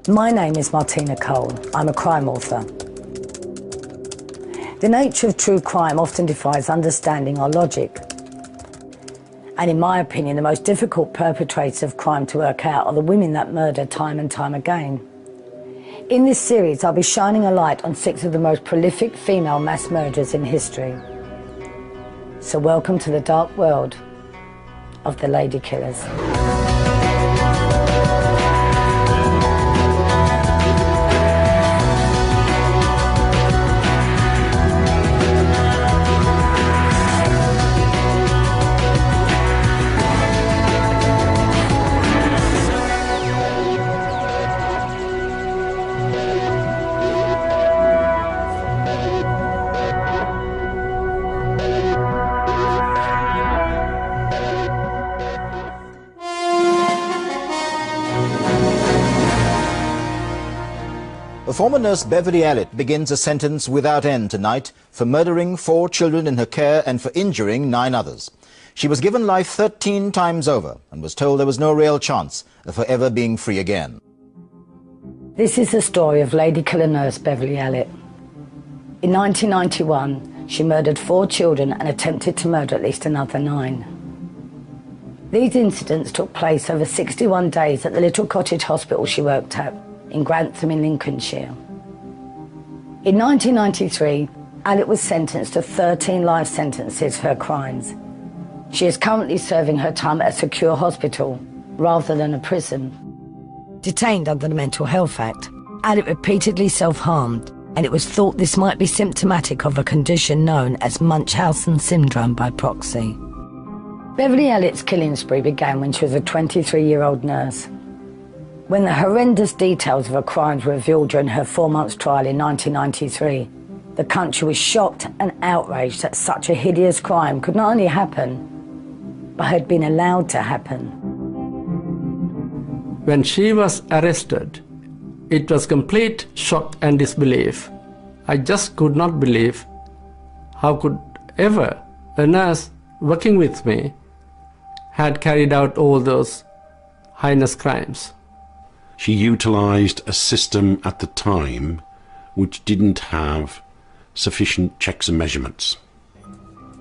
My name is Martina Cole. I'm a crime author. The nature of true crime often defies understanding or logic. And in my opinion, the most difficult perpetrators of crime to work out are the women that murder time and time again. In this series, I'll be shining a light on 6 of the most prolific female mass murderers in history. So welcome to the dark world of the lady killers. Former nurse Beverly Allitt begins a sentence without end tonight for murdering 4 children in her care and for injuring 9 others. She was given life 13 times over and was told there was no real chance of her ever being free again. This is the story of lady killer nurse Beverly Allitt. In 1991, she murdered 4 children and attempted to murder at least another 9. These incidents took place over 61 days at the little cottage hospital she worked at in Grantham in Lincolnshire. In 1993, Allitt was sentenced to 13 life sentences for her crimes. She is currently serving her time at a secure hospital rather than a prison. Detained under the Mental Health Act, Allitt repeatedly self-harmed, and it was thought this might be symptomatic of a condition known as Munchausen syndrome by proxy. Beverly Allitt's killing spree began when she was a 23-year-old nurse. When the horrendous details of her crimes were revealed during her 4-month trial in 1993, the country was shocked and outraged that such a hideous crime could not only happen, but had been allowed to happen. When she was arrested, it was complete shock and disbelief. I just could not believe how could ever a nurse working with me had carried out all those heinous crimes. She utilised a system at the time which didn't have sufficient checks and measurements.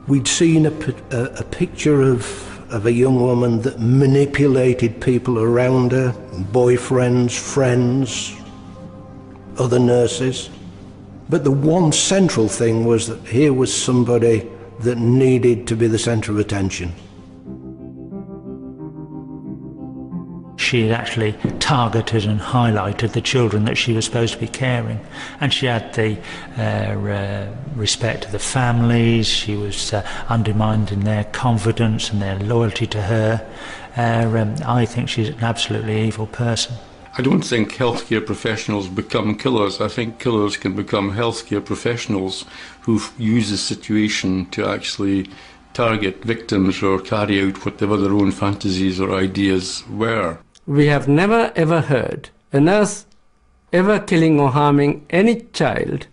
We'd seen a picture of a young woman that manipulated people around her, boyfriends, friends, other nurses. But the one central thing was that here was somebody that needed to be the centre of attention. She had actually targeted and highlighted the children that she was supposed to be caring, and she had the respect of the families. She was undermining their confidence and their loyalty to her. I think she's an absolutely evil person. I don't think healthcare professionals become killers. I think killers can become healthcare professionals who use the situation to actually target victims or carry out whatever their own fantasies or ideas were. We have never ever heard a nurse ever killing or harming any child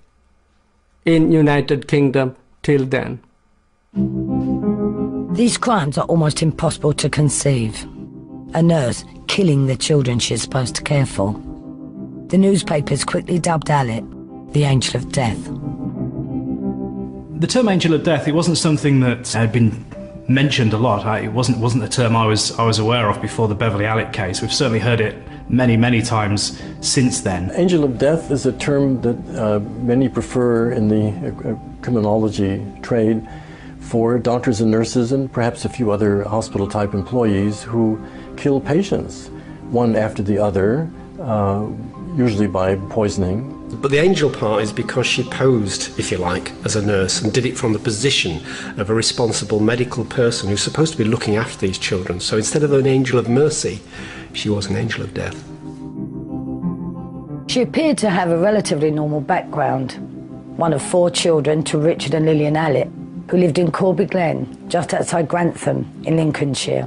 in United Kingdom till then. These crimes are almost impossible to conceive. A nurse killing the children she's supposed to care for. The newspapers quickly dubbed Allitt the Angel of Death. The term Angel of Death, it wasn't something that had been mentioned a lot. It wasn't a term I was aware of before the Beverly Allitt case. We've certainly heard it many times since then. Angel of Death is a term that many prefer in the criminology trade for doctors and nurses and perhaps a few other hospital-type employees who kill patients, one after the other, usually by poisoning. But the angel part is because she posed, if you like, as a nurse and did it from the position of a responsible medical person who's supposed to be looking after these children. So instead of an angel of mercy, she was an angel of death. She appeared to have a relatively normal background, one of 4 children to Richard and Lillian Allitt, who lived in Corby Glen, just outside Grantham in Lincolnshire.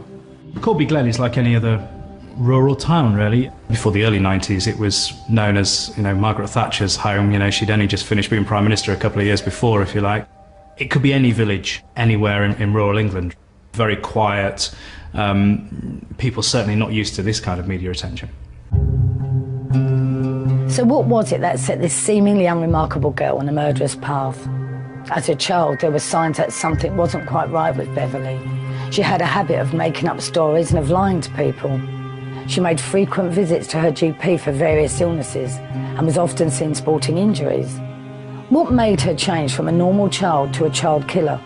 Corby Glen is like any other rural town, really. Before the early 90s, it was known as, Margaret Thatcher's home. She'd only just finished being Prime Minister a couple of years before, if you like. It could be any village, anywhere in rural England. Very quiet, People certainly not used to this kind of media attention. So what was it that set this seemingly unremarkable girl on a murderous path? As a child, there were signs that something wasn't quite right with Beverly. She had a habit of making up stories and of lying to people. She made frequent visits to her GP for various illnesses and was often seen sporting injuries. What made her change from a normal child to a child killer?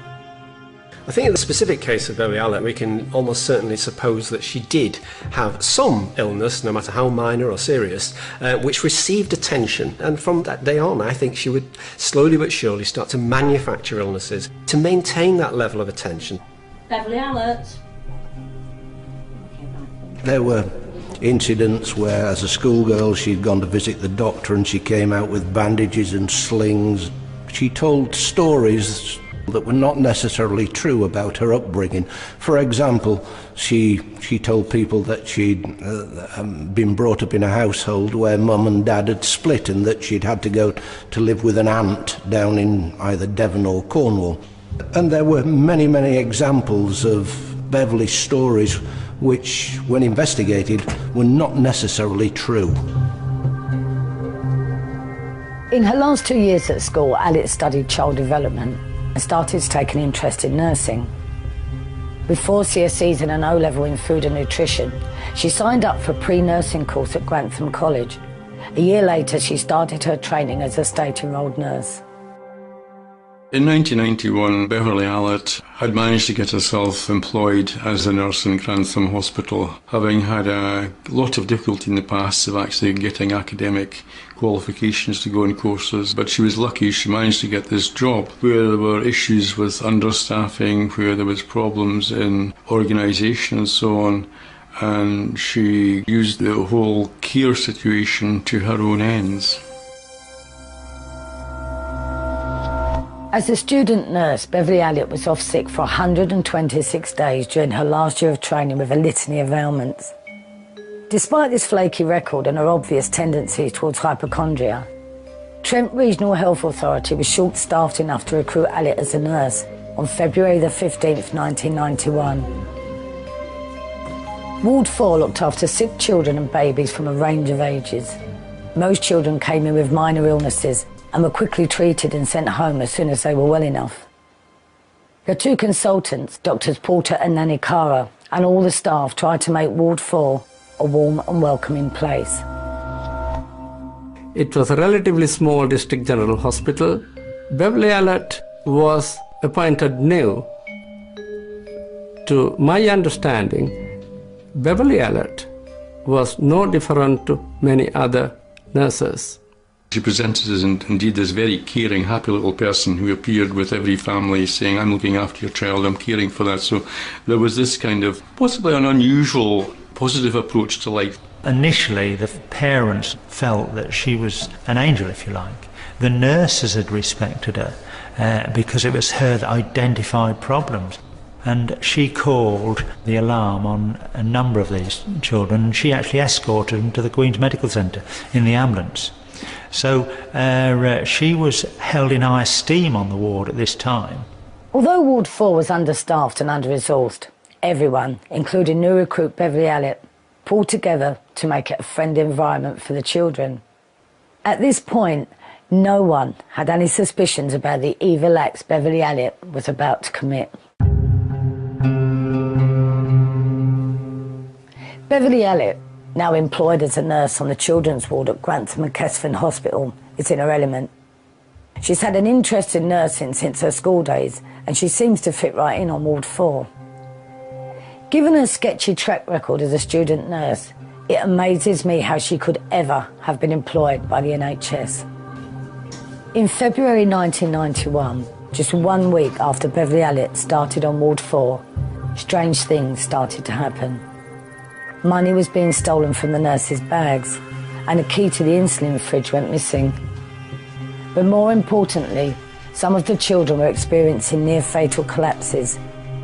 I think in the specific case of Beverly Allitt, we can almost certainly suppose that she did have some illness, no matter how minor or serious, which received attention. And from that day on, I think she would slowly but surely start to manufacture illnesses to maintain that level of attention. Beverly Allitt. There were incidents where, as a schoolgirl, she'd gone to visit the doctor and she came out with bandages and slings. She told stories that were not necessarily true about her upbringing. For example, she told people that she'd been brought up in a household where mum and dad had split and that she'd had to go to live with an aunt down in either Devon or Cornwall. And there were many, many examples of Beverly's stories which, when investigated, were not necessarily true. In her last 2 years at school, Allitt studied child development and started to take an interest in nursing. With 4 CSEs and an O-level in food and nutrition, she signed up for a pre-nursing course at Grantham College. A year later, she started her training as a state-enrolled nurse. In 1991, Beverly Allitt had managed to get herself employed as a nurse in Grantham Hospital, having had a lot of difficulty in the past of actually getting academic qualifications to go on courses, but she was lucky she managed to get this job where there were issues with understaffing, where there was problems in organisation and so on, and she used the whole care situation to her own ends. As a student nurse, Beverly Allitt was off sick for 126 days during her last year of training with a litany of ailments. Despite this flaky record and her obvious tendencies towards hypochondria, Trent Regional Health Authority was short-staffed enough to recruit Allitt as a nurse on February the 15th, 1991. Ward 4 looked after sick children and babies from a range of ages. Most children came in with minor illnesses and were quickly treated and sent home as soon as they were well enough. The 2 consultants, Doctors Porter and Nanikara, and all the staff tried to make Ward 4 a warm and welcoming place. It was a relatively small district general hospital. Beverly Allitt was appointed new. To my understanding, Beverly Allitt was no different to many other nurses. She presented as indeed this very caring, happy little person who appeared with every family saying, I'm looking after your child, I'm caring for that. So there was this kind of possibly an unusual, positive approach to life. Initially, the parents felt that she was an angel, if you like. The nurses had respected her because it was her that identified problems. And she called the alarm on a number of these children, and she actually escorted them to the Queen's Medical Centre in the ambulance. So she was held in high esteem on the ward at this time. Although Ward 4 was understaffed and under-resourced, everyone, including new recruit Beverly Allitt, pulled together to make it a friendly environment for the children. At this point, no one had any suspicions about the evil acts Beverly Allitt was about to commit. Beverly Allitt, now employed as a nurse on the children's ward at Grantham and Kesford Hospital, is in her element. She's had an interest in nursing since her school days, and she seems to fit right in on Ward 4. Given her sketchy track record as a student nurse, it amazes me how she could ever have been employed by the NHS. In February 1991, just 1 week after Beverly Allitt started on Ward 4, strange things started to happen. Money was being stolen from the nurses' bags, and a key to the insulin fridge went missing. But more importantly, some of the children were experiencing near-fatal collapses,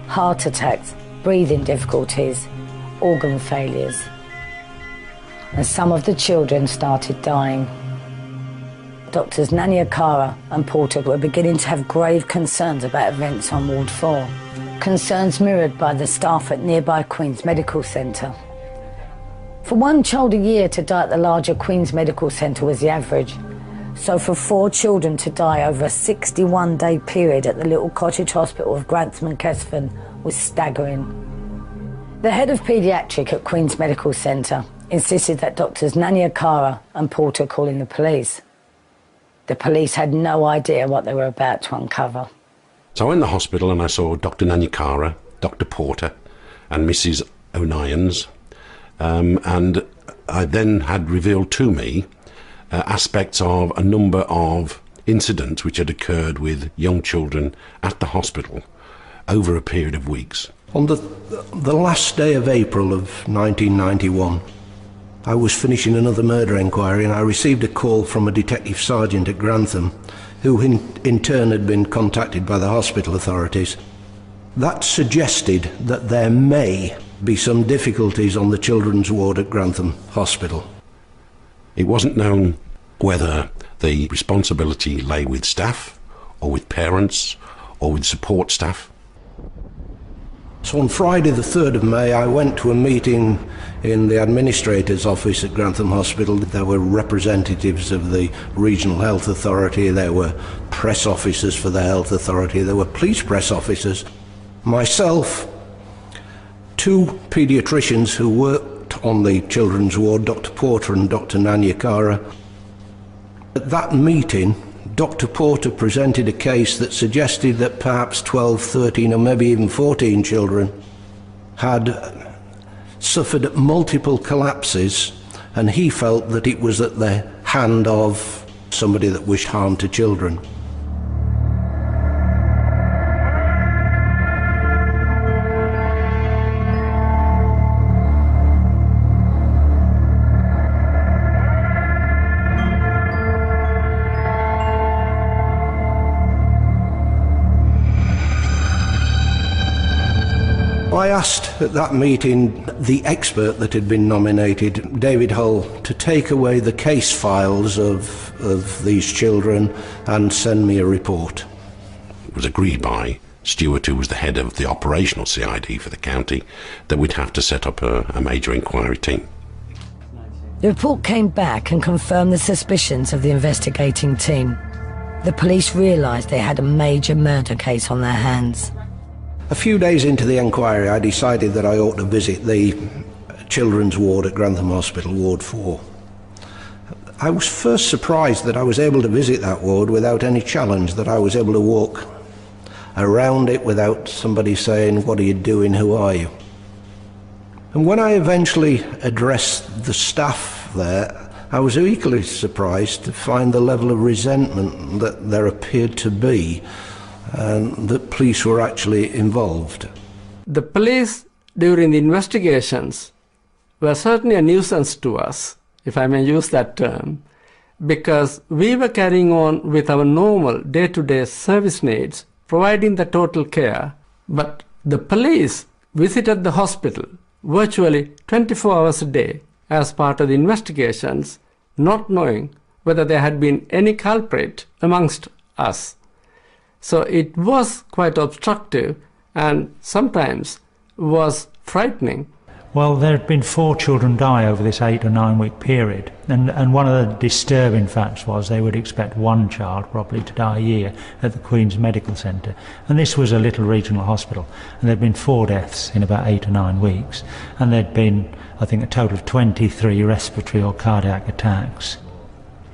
heart attacks, breathing difficulties, organ failures. And some of the children started dying. Doctors Nanikara and Porter were beginning to have grave concerns about events on Ward 4. concerns mirrored by the staff at nearby Queen's Medical Centre. For one child a year to die at the larger Queen's Medical Centre was the average. So for 4 children to die over a 61-day period at the little cottage hospital of Grantham and Kesford was staggering. The head of paediatric at Queen's Medical Centre insisted that doctors Nanya Kara and Porter call in the police. The police had no idea what they were about to uncover. So in the hospital, and I saw Dr. Nanyakara, Dr. Porter and Mrs. O'Nions, and I then had revealed to me aspects of a number of incidents which had occurred with young children at the hospital over a period of weeks. On the last day of April of 1991, I was finishing another murder inquiry and I received a call from a detective sergeant at Grantham, who in turn had been contacted by the hospital authorities. That suggested that there may be some difficulties on the children's ward at Grantham Hospital. It wasn't known whether the responsibility lay with staff or with parents or with support staff. So on Friday the 3rd of May I went to a meeting in the administrator's office at Grantham Hospital. There were representatives of the Regional Health Authority, there were press officers for the Health Authority, there were police press officers, myself, 2 paediatricians who worked on the children's ward, Dr. Porter and Dr. Nanyakara. At that meeting, Dr. Porter presented a case that suggested that perhaps 12, 13 or maybe even 14 children had suffered multiple collapses, and he felt that it was at the hand of somebody that wished harm to children. I asked at that meeting the expert that had been nominated, David Hull, to take away the case files of these children and send me a report. It was agreed by Stewart, who was the head of the operational CID for the county, that we'd have to set up a major inquiry team. The report came back and confirmed the suspicions of the investigating team. The police realised they had a major murder case on their hands. A few days into the inquiry, I decided that I ought to visit the children's ward at Grantham Hospital, Ward 4. I was first surprised that I was able to visit that ward without any challenge, that I was able to walk around it without somebody saying, "What are you doing, who are you?" And when I eventually addressed the staff there, I was equally surprised to find the level of resentment that there appeared to be, and that police were actually involved. The police, during the investigations, were certainly a nuisance to us, if I may use that term, because we were carrying on with our normal day-to-day service needs, providing the total care, but the police visited the hospital virtually 24 hours a day as part of the investigations, not knowing whether there had been any culprit amongst us. So it was quite obstructive and sometimes was frightening. Well, there had been 4 children die over this 8 or 9 week period, and one of the disturbing facts was they would expect 1 child probably to die a year at the Queen's Medical Centre, and this was a little regional hospital, and there'd been 4 deaths in about 8 or 9 weeks, and there'd been, I think, a total of 23 respiratory or cardiac attacks.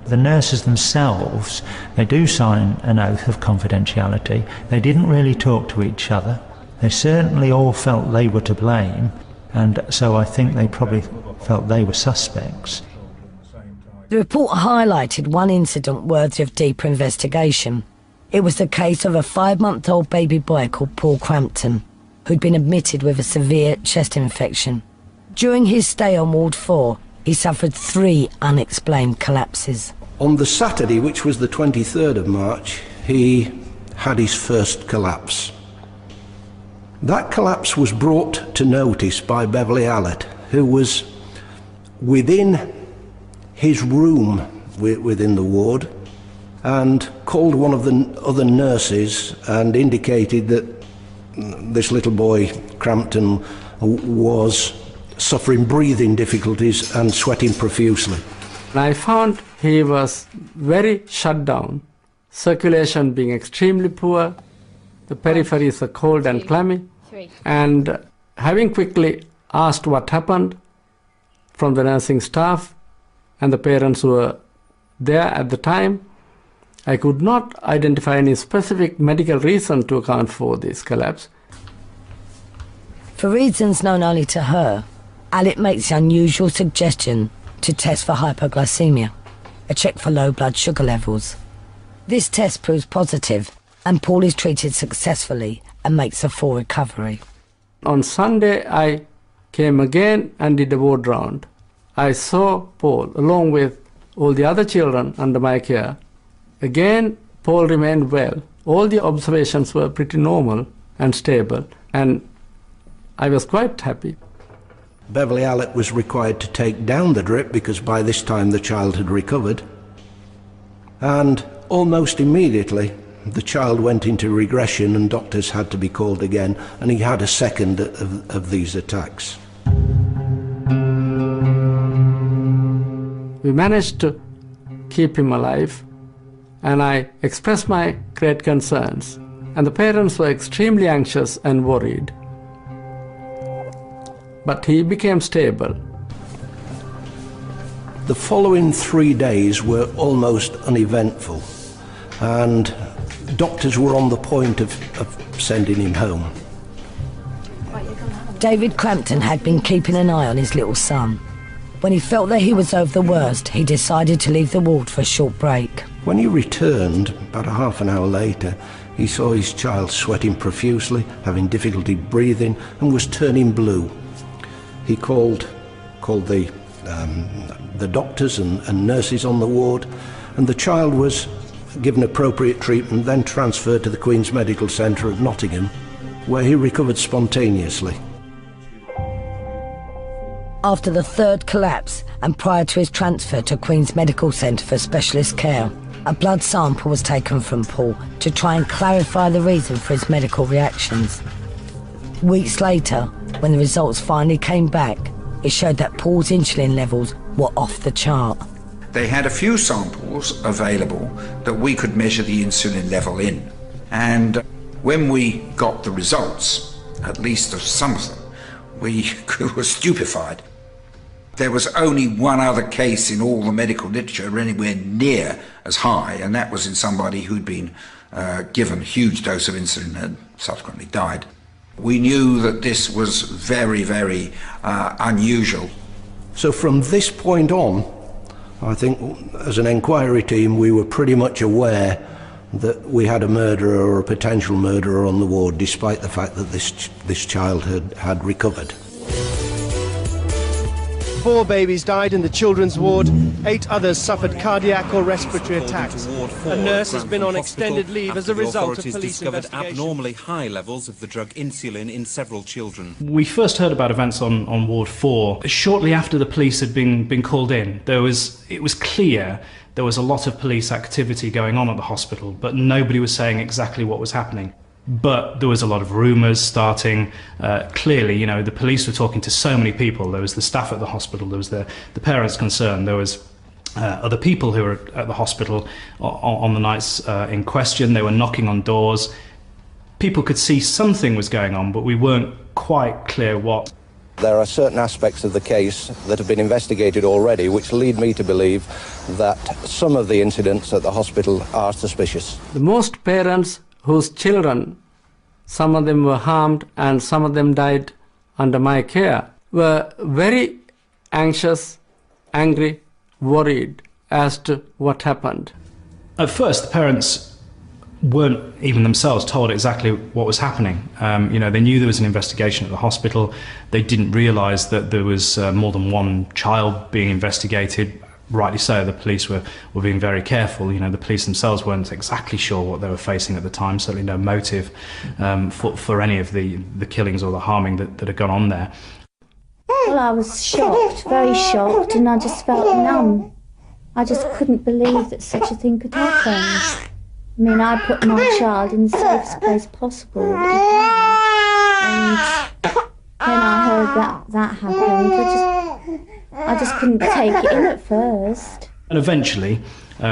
The nurses themselves, they do sign an oath of confidentiality. They didn't really talk to each other. They certainly all felt they were to blame, and so I think they probably felt they were suspects. The report highlighted one incident worthy of deeper investigation. It was the case of a 5-month-old baby boy called Paul Crampton, who'd been admitted with a severe chest infection. During his stay on Ward 4, he suffered 3 unexplained collapses. On the Saturday, which was the 23rd of March, he had his first collapse. That collapse was brought to notice by Beverly Allitt, who was within his room within the ward, and called one of the other nurses and indicated that This little boy, Crampton, was suffering breathing difficulties and sweating profusely. I found he was very shut down, circulation being extremely poor, the peripheries are cold and clammy, and having quickly asked what happened from the nursing staff and the parents who were there at the time, I could not identify any specific medical reason to account for this collapse. For reasons known only to her, Allitt makes the unusual suggestion to test for hypoglycemia, a check for low blood sugar levels. This test proves positive, and Paul is treated successfully and makes a full recovery. On Sunday, I came again and did a ward round. I saw Paul along with all the other children under my care. Again, Paul remained well. All the observations were pretty normal and stable, and I was quite happy. Beverly Allitt was required to take down the drip because by this time the child had recovered. And almost immediately, the child went into regression and doctors had to be called again, and he had a second of these attacks. We managed to keep him alive, and I expressed my great concerns, and the parents were extremely anxious and worried. But he became stable. The following 3 days were almost uneventful, and doctors were on the point of sending him home. David Crampton had been keeping an eye on his little son. When he felt that he was over the worst, he decided to leave the ward for a short break. When he returned, about a half an hour later, he saw his child sweating profusely, having difficulty breathing, and was turning blue. He called the doctors and nurses on the ward, and the child was given appropriate treatment, then transferred to the Queen's Medical Centre at Nottingham, where he recovered spontaneously. After the third collapse, and prior to his transfer to Queen's Medical Centre for specialist care, a blood sample was taken from Paul to try and clarify the reason for his medical reactions. Weeks later, when the results finally came back, it showed that Paul's insulin levels were off the chart. They had a few samples available that we could measure the insulin level in. And when we got the results, at least of some of them, we were stupefied. There was only one other case in all the medical literature anywhere near as high, and that was in somebody who'd been given a huge dose of insulin and subsequently died. We knew that this was very, very unusual. So from this point on, I think as an inquiry team we were pretty much aware that we had a murderer or a potential murderer on the ward, despite the fact that this child had recovered. 4 babies died in the children's ward. 8 others suffered cardiac or respiratory attacks. A nurse has been on extended leave as a result of police investigation. Abnormally high levels of the drug insulin in several children. We first heard about events on Ward 4 shortly after the police had been called in. It was clear there was a lot of police activity going on at the hospital, but nobody was saying exactly what was happening. But there was a lot of rumours starting. Clearly, you know, the police were talking to so many people. There was the staff at the hospital, there was the parents concerned, there was other people who were at the hospital on the nights in question. They were knocking on doors. People could see something was going on, but we weren't quite clear what. There are certain aspects of the case that have been investigated already which lead me to believe that some of the incidents at the hospital are suspicious. The most parents whose children, some of them were harmed and some of them died under my care, were very anxious, angry, worried as to what happened. At first, the parents weren't even themselves told exactly what was happening. You know, they knew there was an investigation at the hospital. They didn't realise that there was more than one child being investigated. Rightly so, the police were being very careful. You know, the police themselves weren't exactly sure what they were facing at the time, certainly no motive for any of the killings or the harming that had gone on there. Well, I was shocked, very shocked, and I just felt numb. I just couldn't believe that such a thing could happen. I mean, I put my child in the safest place possible that you can. when I heard that happened, I just couldn't take it in at first. And eventually,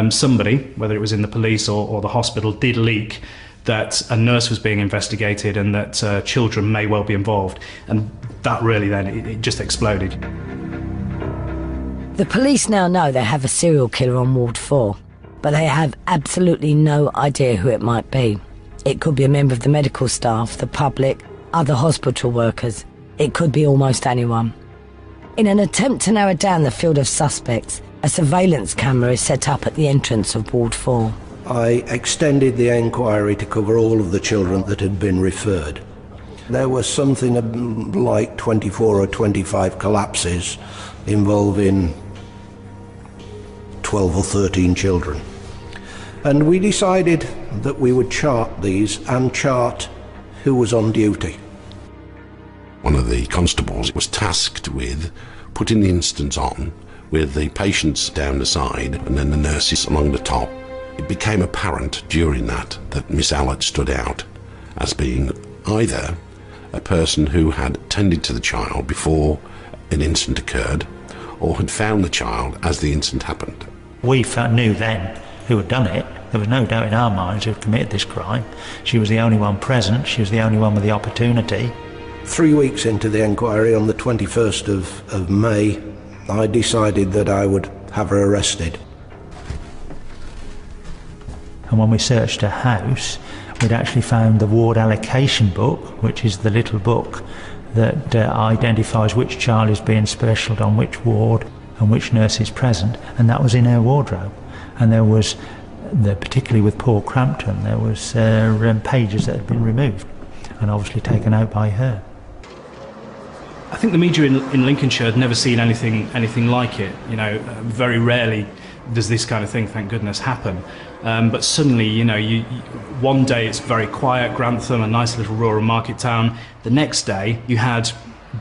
somebody, whether it was in the police or the hospital, did leak that a nurse was being investigated and that children may well be involved. And that really then, it just exploded. The police now know they have a serial killer on Ward 4, but they have absolutely no idea who it might be. It could be a member of the medical staff, the public, other hospital workers. It could be almost anyone. In an attempt to narrow down the field of suspects, a surveillance camera is set up at the entrance of Ward 4. I extended the enquiry to cover all of the children that had been referred. There was something like 24 or 25 collapses involving 12 or 13 children. And we decided that we would chart these and chart who was on duty. One of the constables was tasked with putting the incidents on with the patients down the side and then the nurses along the top. It became apparent during that Miss Allitt stood out as being either a person who had tended to the child before an incident occurred or had found the child as the incident happened. We knew then who had done it. There was no doubt in our minds who had committed this crime. She was the only one present. She was the only one with the opportunity. 3 weeks into the enquiry, on the 21st of May, I decided that I would have her arrested. And when we searched her house, we'd actually found the ward allocation book, which is the little book that identifies which child is being specialed on which ward and which nurse is present, and that was in her wardrobe. And there was, particularly with Paul Crampton, there was pages that had been removed and obviously taken out by her. I think the media in Lincolnshire had never seen anything like it. You know, very rarely does this kind of thing, thank goodness, happen. But suddenly, you know, one day it's very quiet, Grantham, a nice little rural market town. The next day you had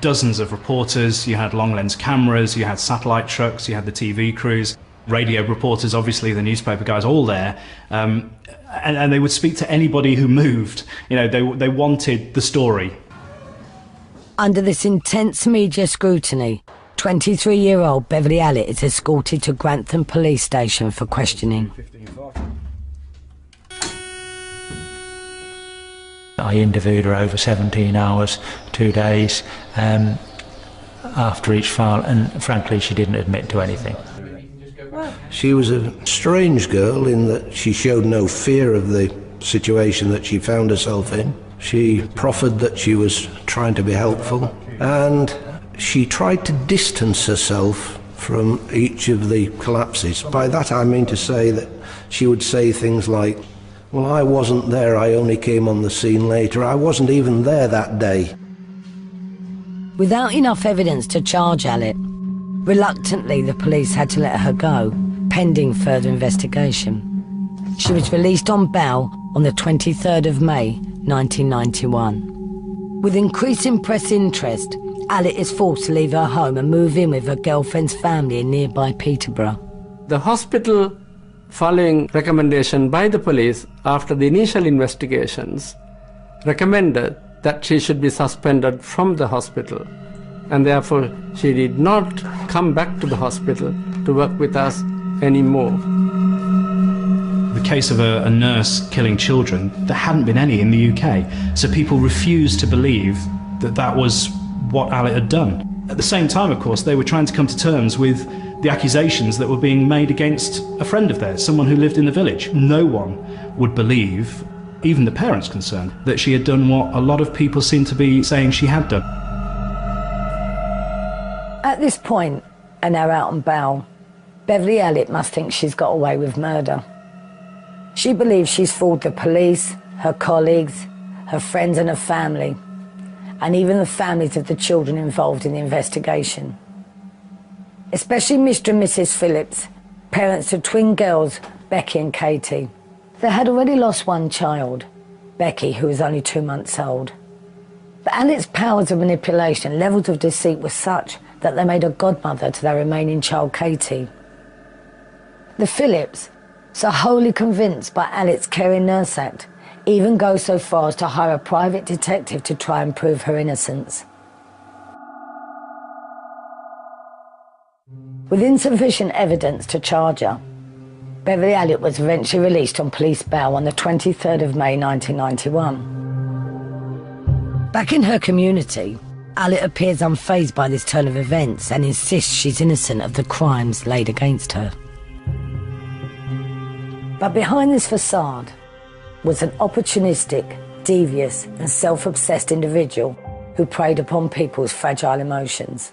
dozens of reporters, you had long lens cameras, you had satellite trucks, you had the TV crews, radio reporters, obviously the newspaper guys, all there. And they would speak to anybody who moved. You know, they wanted the story. Under this intense media scrutiny, 23-year-old Beverly Allitt is escorted to Grantham Police Station for questioning. I interviewed her over 17 hours, 2 days, after each file, and frankly she didn't admit to anything. She was a strange girl in that she showed no fear of the situation that she found herself in. She proffered that she was trying to be helpful, and she tried to distance herself from each of the collapses. By that I mean to say that she would say things like, "Well, I wasn't there, I only came on the scene later. I wasn't even there that day." Without enough evidence to charge Allitt, reluctantly the police had to let her go, pending further investigation. She was released on bail on the 23rd of May, 1991. With increasing press interest, Allitt is forced to leave her home and move in with her girlfriend's family in nearby Peterborough. The hospital, following recommendation by the police after the initial investigations, recommended that she should be suspended from the hospital, and therefore she did not come back to the hospital to work with us anymore. The case of a nurse killing children, there hadn't been any in the UK, so people refused to believe that that was what Allitt had done. At the same time, of course, they were trying to come to terms with the accusations that were being made against a friend of theirs, someone who lived in the village. No one would believe, even the parents concerned, that she had done what a lot of people seem to be saying she had done. At this point, and now out on bail, Beverly Allitt must think she's got away with murder. She believes she's fooled the police, her colleagues, her friends and her family, and even the families of the children involved in the investigation. Especially Mr. and Mrs. Phillips, parents of twin girls, Becky and Katie. They had already lost one child, Becky, who was only 2 months old. But Allitt's powers of manipulation, levels of deceit were such that they made a godmother to their remaining child, Katie. The Phillips, so wholly convinced by Allitt's Caring Nurse Act, even go so far as to hire a private detective to try and prove her innocence. With insufficient evidence to charge her, Beverly Allitt was eventually released on police bail on the 23rd of May 1991. Back in her community, Allitt appears unfazed by this turn of events and insists she's innocent of the crimes laid against her. But behind this facade was an opportunistic, devious and self-obsessed individual who preyed upon people's fragile emotions.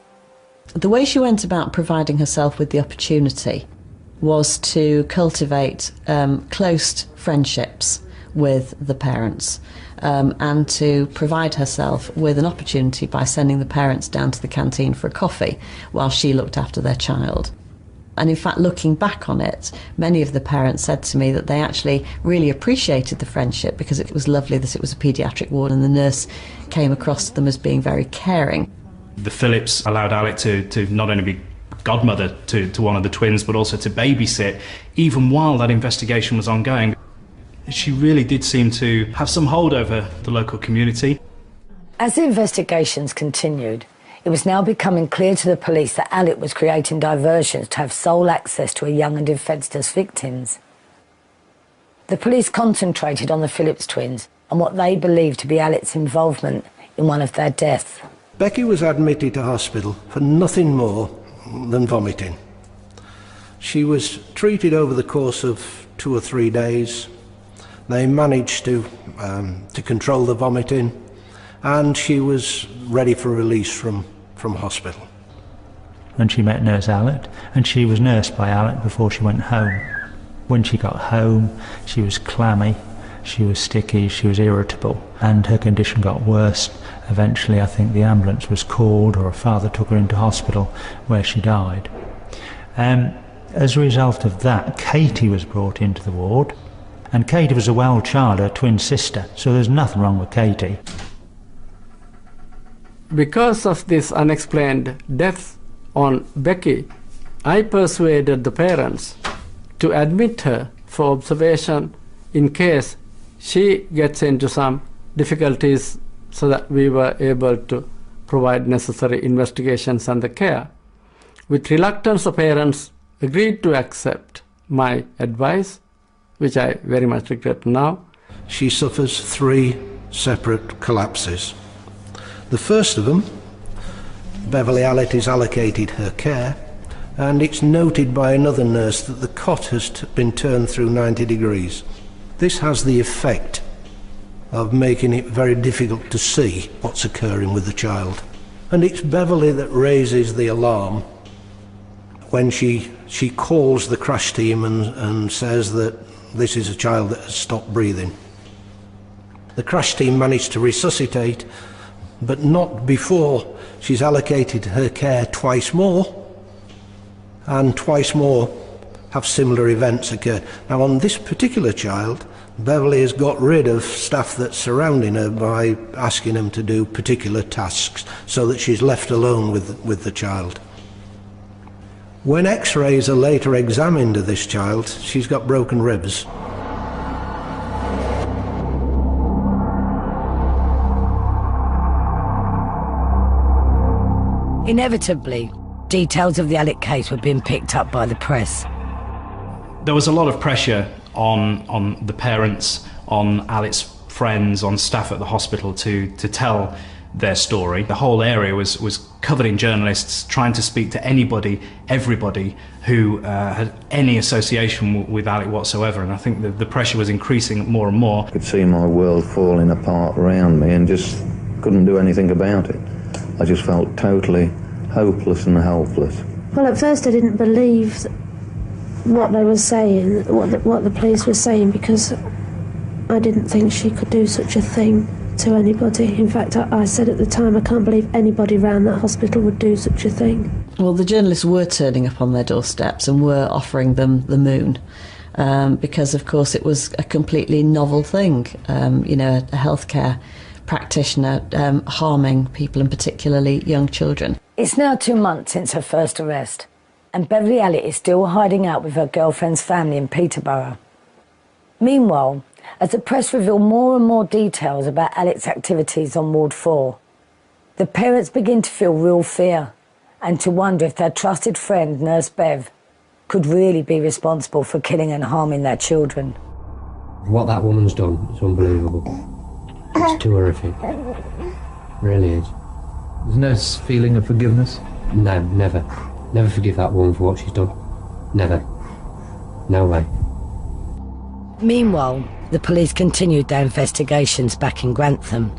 The way she went about providing herself with the opportunity was to cultivate close friendships with the parents and to provide herself with an opportunity by sending the parents down to the canteen for a coffee while she looked after their child. And in fact, looking back on it, many of the parents said to me that they actually really appreciated the friendship because it was lovely that it was a paediatric ward and the nurse came across to them as being very caring. The Phillips allowed Allitt to not only be godmother to one of the twins, but also to babysit, even while that investigation was ongoing. She really did seem to have some hold over the local community. As the investigations continued, it was now becoming clear to the police that Allitt was creating diversions to have sole access to a young and defenceless victims. The police concentrated on the Phillips twins and what they believed to be Allitt's involvement in one of their deaths. Becky was admitted to hospital for nothing more than vomiting. She was treated over the course of 2 or 3 days. They managed to control the vomiting, and she was ready for release from hospital. And she met Nurse Allitt, and she was nursed by Allitt before she went home. When she got home, she was clammy, she was sticky, she was irritable, and her condition got worse. Eventually, I think the ambulance was called, or her father took her into hospital, where she died. As a result of that, Katie was brought into the ward, and Katie was a well child, her twin sister, so there's nothing wrong with Katie. Because of this unexplained death on Becky, I persuaded the parents to admit her for observation in case she gets into some difficulties, so that we were able to provide necessary investigations and the care. With reluctance, the parents agreed to accept my advice, which I very much regret now. She suffers 3 separate collapses. The first of them, Beverly Allitt is allocated her care, and it's noted by another nurse that the cot has been turned through 90 degrees. This has the effect of making it very difficult to see what's occurring with the child. And it's Beverly that raises the alarm when she calls the crash team and says that this is a child that has stopped breathing. The crash team managed to resuscitate, but not before she's allocated her care twice more, and twice more have similar events occurred. Now, on this particular child, Beverly has got rid of staff that's surrounding her by asking them to do particular tasks, so that she's left alone with the child. When x-rays are later examined of this child, she's got broken ribs. Inevitably, details of the Allitt case were being picked up by the press. There was a lot of pressure on the parents, on Allitt's friends, on staff at the hospital to tell their story. The whole area was covered in journalists trying to speak to anybody, everybody who had any association with Allitt whatsoever, and I think the pressure was increasing more and more. I could see my world falling apart around me and just couldn't do anything about it. I just felt totally hopeless and helpless. Well, at first I didn't believe what they were saying, what the police were saying, because I didn't think she could do such a thing to anybody. In fact, I said at the time, I can't believe anybody around that hospital would do such a thing. Well, the journalists were turning up on their doorsteps and were offering them the moon, because, of course, it was a completely novel thing, you know, a healthcare practitioner harming people, and particularly young children. It's now 2 months since her first arrest, and Beverly Allitt is still hiding out with her girlfriend's family in Peterborough. Meanwhile, As the press revealed more and more details about Allitt's activities on Ward 4, the parents begin to feel real fear and to wonder if their trusted friend, Nurse Bev, could really be responsible for killing and harming their children. What that woman's done is unbelievable. It's too horrific. It really is. There's no feeling of forgiveness? No, never. Never forgive that woman for what she's done. Never. No way. Meanwhile, the police continued their investigations back in Grantham.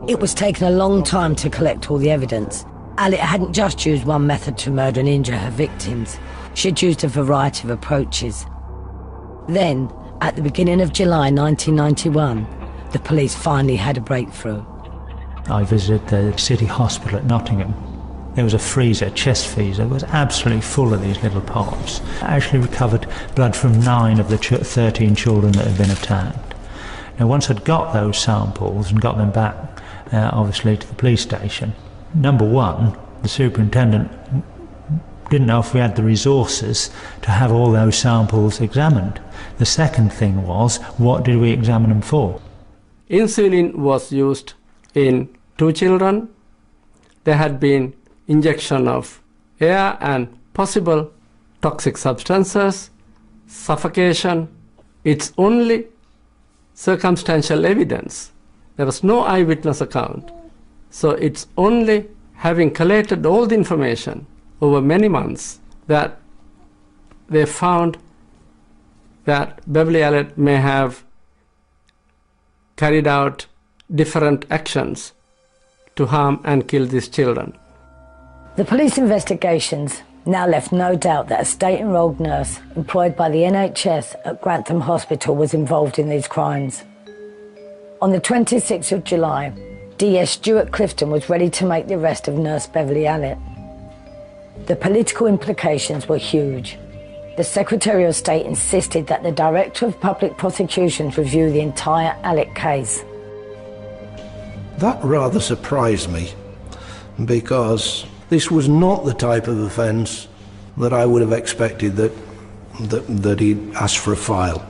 It was taking a long time to collect all the evidence. Allitt hadn't just used one method to murder and injure her victims. She'd used a variety of approaches. Then, at the beginning of July 1991, the police finally had a breakthrough. I visited the city hospital at Nottingham. There was a freezer, chest freezer, that was absolutely full of these little pops. I actually recovered blood from 9 of the 13 children that had been attacked. Now, once I'd got those samples and got them back, obviously, to the police station, number one, the superintendent didn't know if we had the resources to have all those samples examined. The second thing was, what did we examine them for? Insulin was used in 2 children. There had been injection of air and possible toxic substances, suffocation. It's only circumstantial evidence. There was no eyewitness account. So it's only having collated all the information over many months that they found that Beverly Allitt may have carried out different actions to harm and kill these children. The police investigations now left no doubt that a state-enrolled nurse employed by the NHS at Grantham Hospital was involved in these crimes. On the 26th of July, DS Stuart Clifton was ready to make the arrest of Nurse Beverly Allitt. The political implications were huge. The Secretary of State insisted that the Director of Public Prosecutions review the entire Allitt case. That rather surprised me, because this was not the type of offence that I would have expected that he'd asked for a file.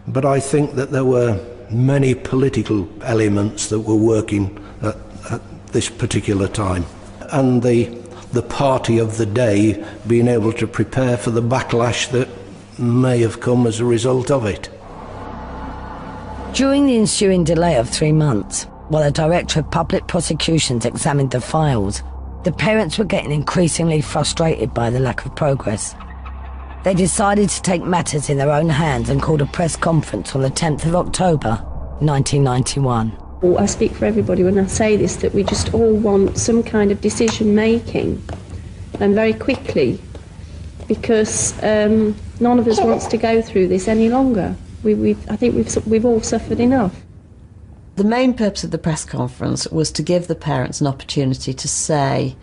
But I think that there were many political elements that were working at this particular time. And the party of the day being able to prepare for the backlash that may have come as a result of it. During the ensuing delay of 3 months, while the Director of Public Prosecutions examined the files, the parents were getting increasingly frustrated by the lack of progress. They decided to take matters in their own hands and called a press conference on the 10th of October, 1991. I speak for everybody when I say this, that we just all want some kind of decision making, and very quickly, because none of us wants to go through this any longer. I think we've all suffered enough. The main purpose of the press conference was to give the parents an opportunity to say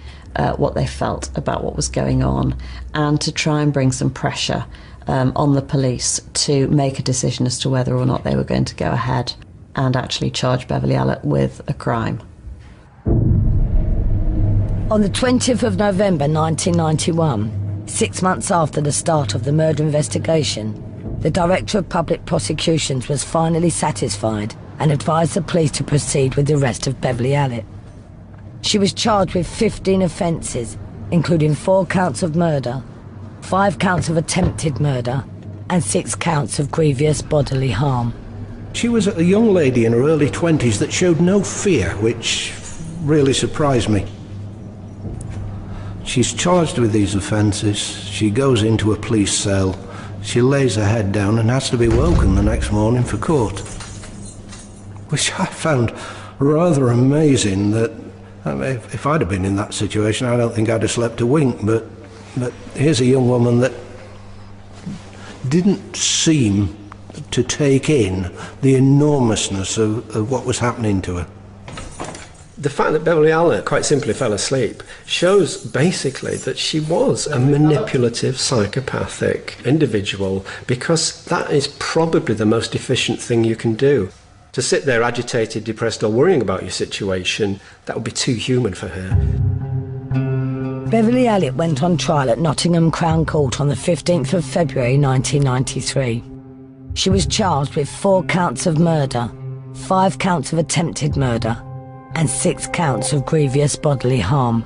what they felt about what was going on, and to try and bring some pressure on the police to make a decision as to whether or not they were going to go ahead and actually charge Beverly Allitt with a crime. On the 20th of November 1991, 6 months after the start of the murder investigation, the Director of Public Prosecutions was finally satisfied and advised the police to proceed with the arrest of Beverly Allitt. She was charged with 15 offences, including 4 counts of murder, 5 counts of attempted murder, and 6 counts of grievous bodily harm. She was a young lady in her early 20s that showed no fear, which really surprised me. She's charged with these offences. She goes into a police cell. She lays her head down and has to be woken the next morning for court. Which I found rather amazing. That, I mean, if I'd have been in that situation, I don't think I'd have slept a wink, but here's a young woman that didn't seem to take in the enormousness of what was happening to her. The fact that Beverly Allitt quite simply fell asleep shows basically that she was a manipulative, psychopathic individual, because that is probably the most efficient thing you can do. To sit there agitated, depressed or worrying about your situation, that would be too human for her. Beverly Allitt went on trial at Nottingham Crown Court on the 15th of February 1993. She was charged with 4 counts of murder, 5 counts of attempted murder, and 6 counts of grievous bodily harm.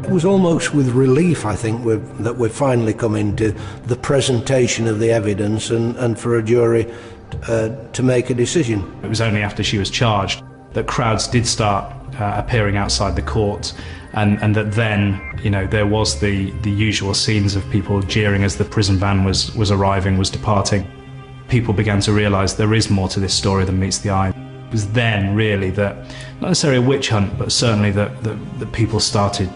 It was almost with relief, I think, that we're finally coming to the presentation of the evidence and for a jury to make a decision. It was only after she was charged that crowds did start appearing outside the court, and that then, you know, there was the usual scenes of people jeering as the prison van was arriving, was departing. People began to realise there is more to this story than meets the eye. It was then, really, that, not necessarily a witch hunt, but certainly that people started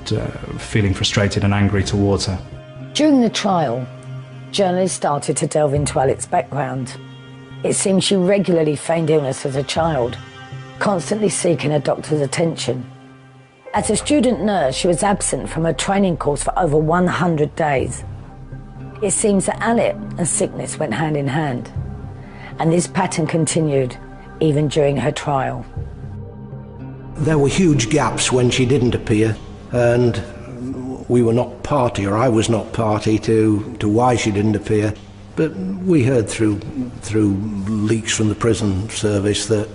feeling frustrated and angry towards her. During the trial, journalists started to delve into Allitt's background. It seemed she regularly feigned illness as a child, constantly seeking a doctor's attention. As a student nurse, she was absent from her training course for over 100 days. It seems that Allitt and sickness went hand in hand, and this pattern continued even during her trial. There were huge gaps when she didn't appear, and we were not party, or I was not party to why she didn't appear, but we heard through leaks from the prison service that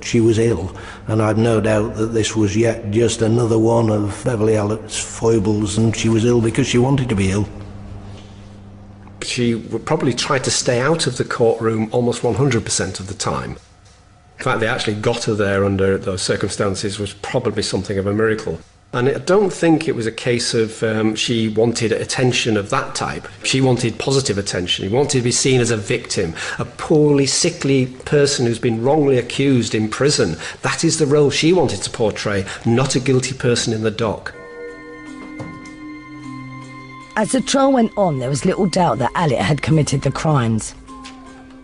she was ill, and I've no doubt that this was yet just another one of Beverly Allitt's foibles, and she was ill because she wanted to be ill. She would probably try to stay out of the courtroom almost 100% of the time. The fact they actually got her there under those circumstances was probably something of a miracle. And I don't think it was a case of she wanted attention of that type. She wanted positive attention. She wanted to be seen as a victim, a poorly, sickly person who's been wrongly accused in prison. That is the role she wanted to portray, not a guilty person in the dock. As the trial went on, there was little doubt that Allitt had committed the crimes.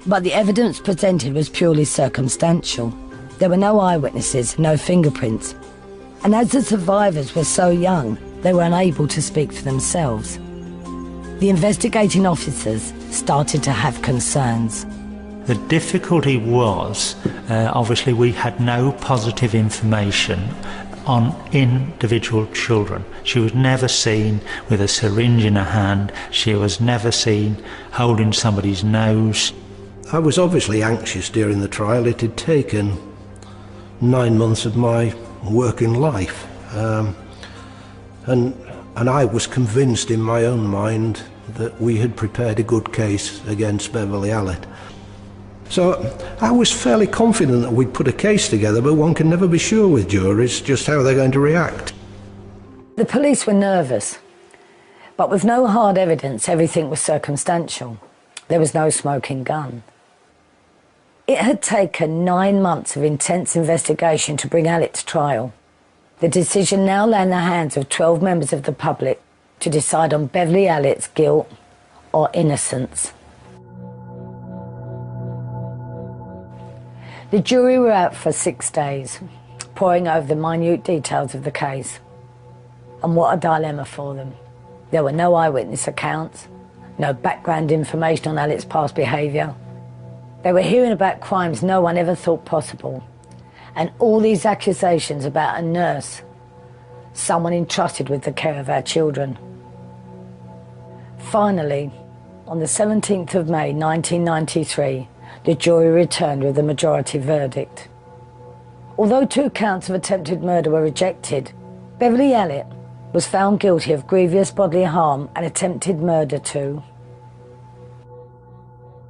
But the evidence presented was purely circumstantial. There were no eyewitnesses, no fingerprints. And as the survivors were so young, they were unable to speak for themselves. The investigating officers started to have concerns. The difficulty was, obviously, we had no positive information on individual children. She was never seen with a syringe in her hand. She was never seen holding somebody's nose. I was obviously anxious during the trial. It had taken 9 months of my working life, and I was convinced in my own mind that we had prepared a good case against Beverly Allitt. So I was fairly confident that we'd put a case together, but one can never be sure with juries just how they're going to react. The police were nervous, but with no hard evidence, everything was circumstantial. There was no smoking gun. It had taken 9 months of intense investigation to bring Allitt to trial. The decision now lay in the hands of 12 members of the public to decide on Beverly Allitt's guilt or innocence. The jury were out for 6 days, poring over the minute details of the case. And what a dilemma for them. There were no eyewitness accounts, no background information on Allitt's past behaviour. They were hearing about crimes no one ever thought possible. And all these accusations about a nurse, someone entrusted with the care of our children. Finally, on the 17th of May 1993, the jury returned with a majority verdict. Although 2 counts of attempted murder were rejected, Beverly Allitt was found guilty of grievous bodily harm and attempted murder to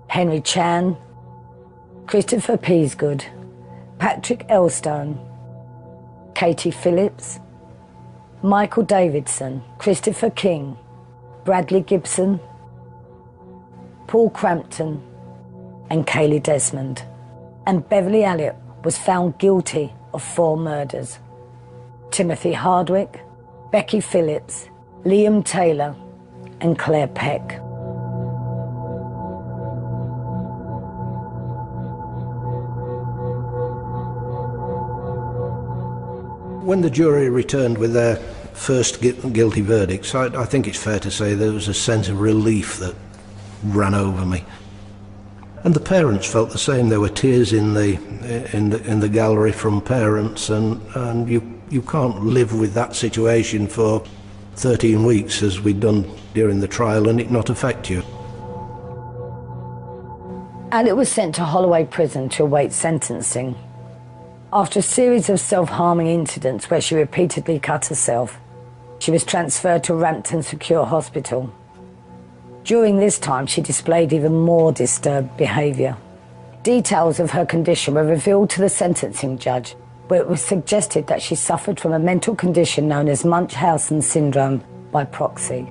Henry Chan, Christopher Peasgood, Patrick Elstone, Katie Phillips, Michael Davidson, Christopher King, Bradley Gibson, Paul Crampton, and Kaylee Desmond. And Beverly Allitt was found guilty of 4 murders: Timothy Hardwick, Becky Phillips, Liam Taylor, and Claire Peck. When the jury returned with their first guilty verdicts, I think it's fair to say there was a sense of relief that ran over me. And the parents felt the same. There were tears in the gallery from parents, and you can't live with that situation for 13 weeks as we'd done during the trial and it not affect you. Allitt was sent to Holloway Prison to await sentencing. After a series of self-harming incidents where she repeatedly cut herself, she was transferred to Rampton Secure Hospital. During this time, she displayed even more disturbed behaviour. Details of her condition were revealed to the sentencing judge, where it was suggested that she suffered from a mental condition known as Munchausen syndrome by proxy.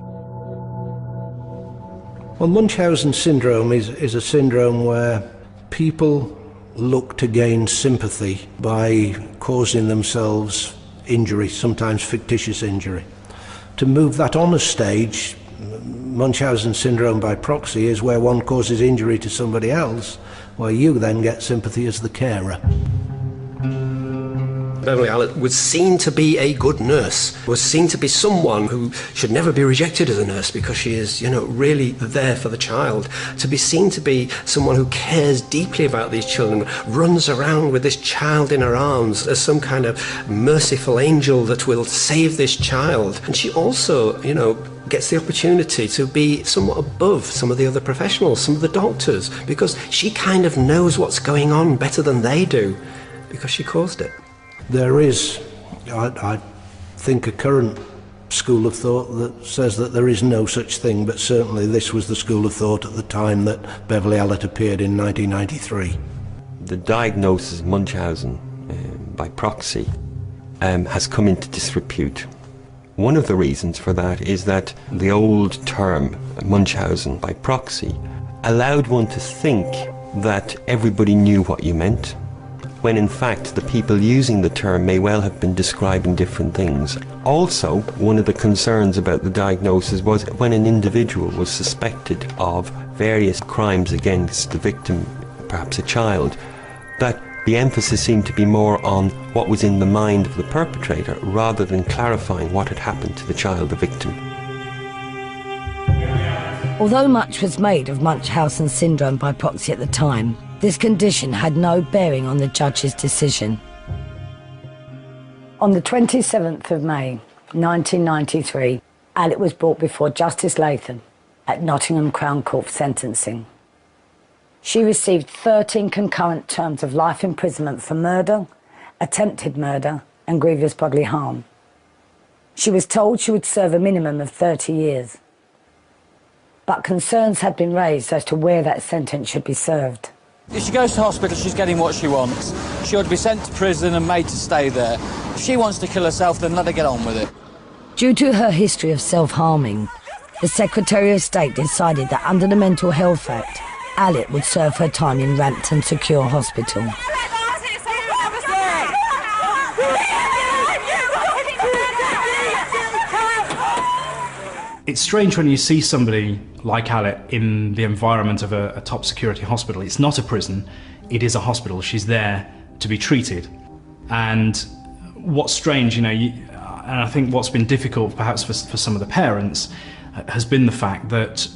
Well, Munchausen syndrome is a syndrome where people look to gain sympathy by causing themselves injury, sometimes fictitious injury. To move that on a stage, Munchausen syndrome by proxy is where one causes injury to somebody else, where you then get sympathy as the carer. Beverly Allitt was seen to be a good nurse, was seen to be someone who should never be rejected as a nurse because she is, really there for the child. To be seen to be someone who cares deeply about these children, runs around with this child in her arms as some kind of merciful angel that will save this child. And she also, gets the opportunity to be somewhat above some of the other professionals, some of the doctors, because she kind of knows what's going on better than they do, because she caused it. There is, I think, a current school of thought that says that there is no such thing, but certainly this was the school of thought at the time that Beverly Allitt appeared in 1993. The diagnosis of Munchausen by proxy has come into disrepute. One of the reasons for that is that the old term Munchausen by proxy allowed one to think that everybody knew what you meant, when in fact the people using the term may well have been describing different things. Also, one of the concerns about the diagnosis was when an individual was suspected of various crimes against the victim, perhaps a child, that the emphasis seemed to be more on what was in the mind of the perpetrator rather than clarifying what had happened to the child, the victim. Although much was made of Munchausen syndrome by proxy at the time, this condition had no bearing on the judge's decision. On the 27th of May, 1993, Allitt was brought before Justice Latham at Nottingham Crown Court for sentencing. She received 13 concurrent terms of life imprisonment for murder, attempted murder, and grievous bodily harm. She was told she would serve a minimum of 30 years. But concerns had been raised as to where that sentence should be served. If she goes to hospital, she's getting what she wants. She ought to be sent to prison and made to stay there. If she wants to kill herself, then let her get on with it. Due to her history of self-harming, the Secretary of State decided that under the Mental Health Act, Allitt would serve her time in Rampton Secure Hospital. It's strange when you see somebody like Allitt in the environment of a top security hospital. It's not a prison, it is a hospital. She's there to be treated. And what's strange, and I think what's been difficult perhaps for some of the parents has been the fact that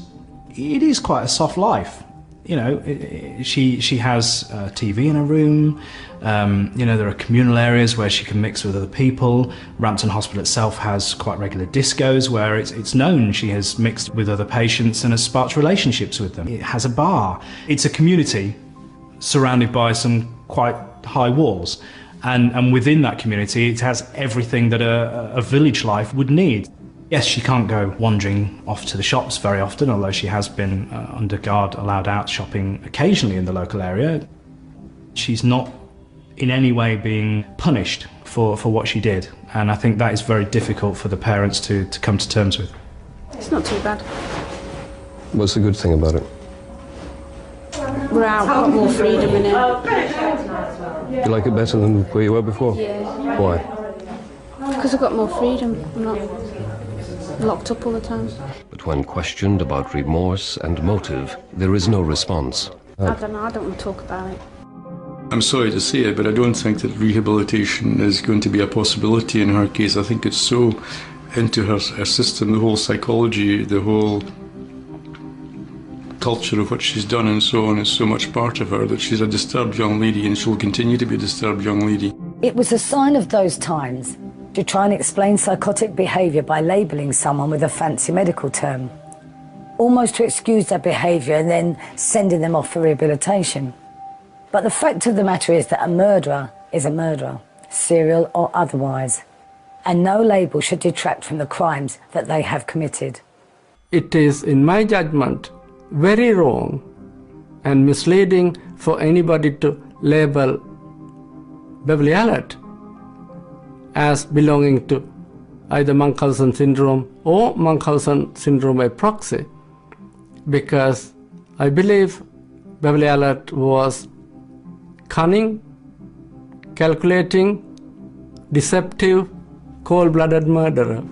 it is quite a soft life. She has TV in her room. There are communal areas where she can mix with other people. Rampton Hospital itself has quite regular discos where it's known she has mixed with other patients and has sparked relationships with them. It has a bar. It's a community surrounded by some quite high walls. And within that community, it has everything that a village life would need. Yes, she can't go wandering off to the shops very often, although she has been under guard allowed out shopping occasionally in the local area. She's not in any way being punished for what she did, and I think that is very difficult for the parents to come to terms with. It's not too bad. What's the good thing about it? We're out, got more freedom in it. Do you like it better than where you were before? Yeah. Why? Because I've got more freedom. I'm not locked up all the time. But when questioned about remorse and motive, there is no response. I don't know, I don't want to talk about it. I'm sorry to say it, but I don't think that rehabilitation is going to be a possibility in her case. I think it's so into her system, the whole psychology, the whole culture of what she's done and so on is so much part of her that she's a disturbed young lady and she'll continue to be a disturbed young lady. It was a sign of those times to try and explain psychotic behaviour by labelling someone with a fancy medical term. almost to excuse their behaviour and then sending them off for rehabilitation. But the fact of the matter is that a murderer is a murderer, serial or otherwise, and no label should detract from the crimes that they have committed. It is, in my judgment, very wrong and misleading for anybody to label Beverly Allitt as belonging to either Munchausen syndrome or Munchausen syndrome by proxy, because I believe Beverly Allitt was cunning, calculating, deceptive, cold-blooded murderer.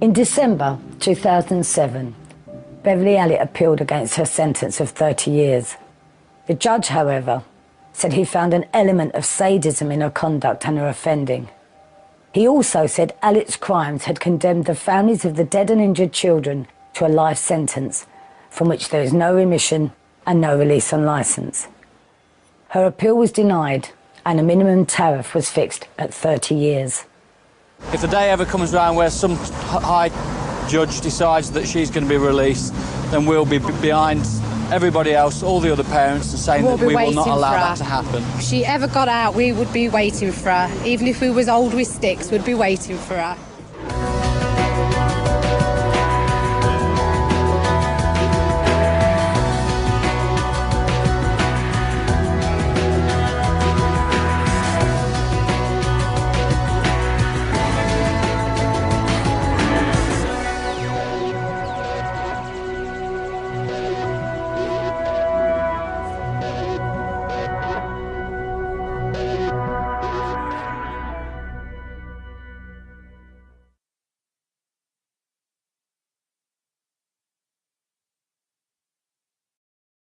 In December 2007, Beverly Allitt appealed against her sentence of 30 years. The judge, however, said he found an element of sadism in her conduct and her offending. He also said Allitt's crimes had condemned the families of the dead and injured children to a life sentence, from which there is no remission and no release on licence. Her appeal was denied and a minimum tariff was fixed at 30 years. If the day ever comes around where some high judge decides that she's going to be released, then we'll be behind everybody else, all the other parents, and saying that we will not allow that to happen. If she ever got out, we would be waiting for her. Even if we was old with sticks, we'd be waiting for her.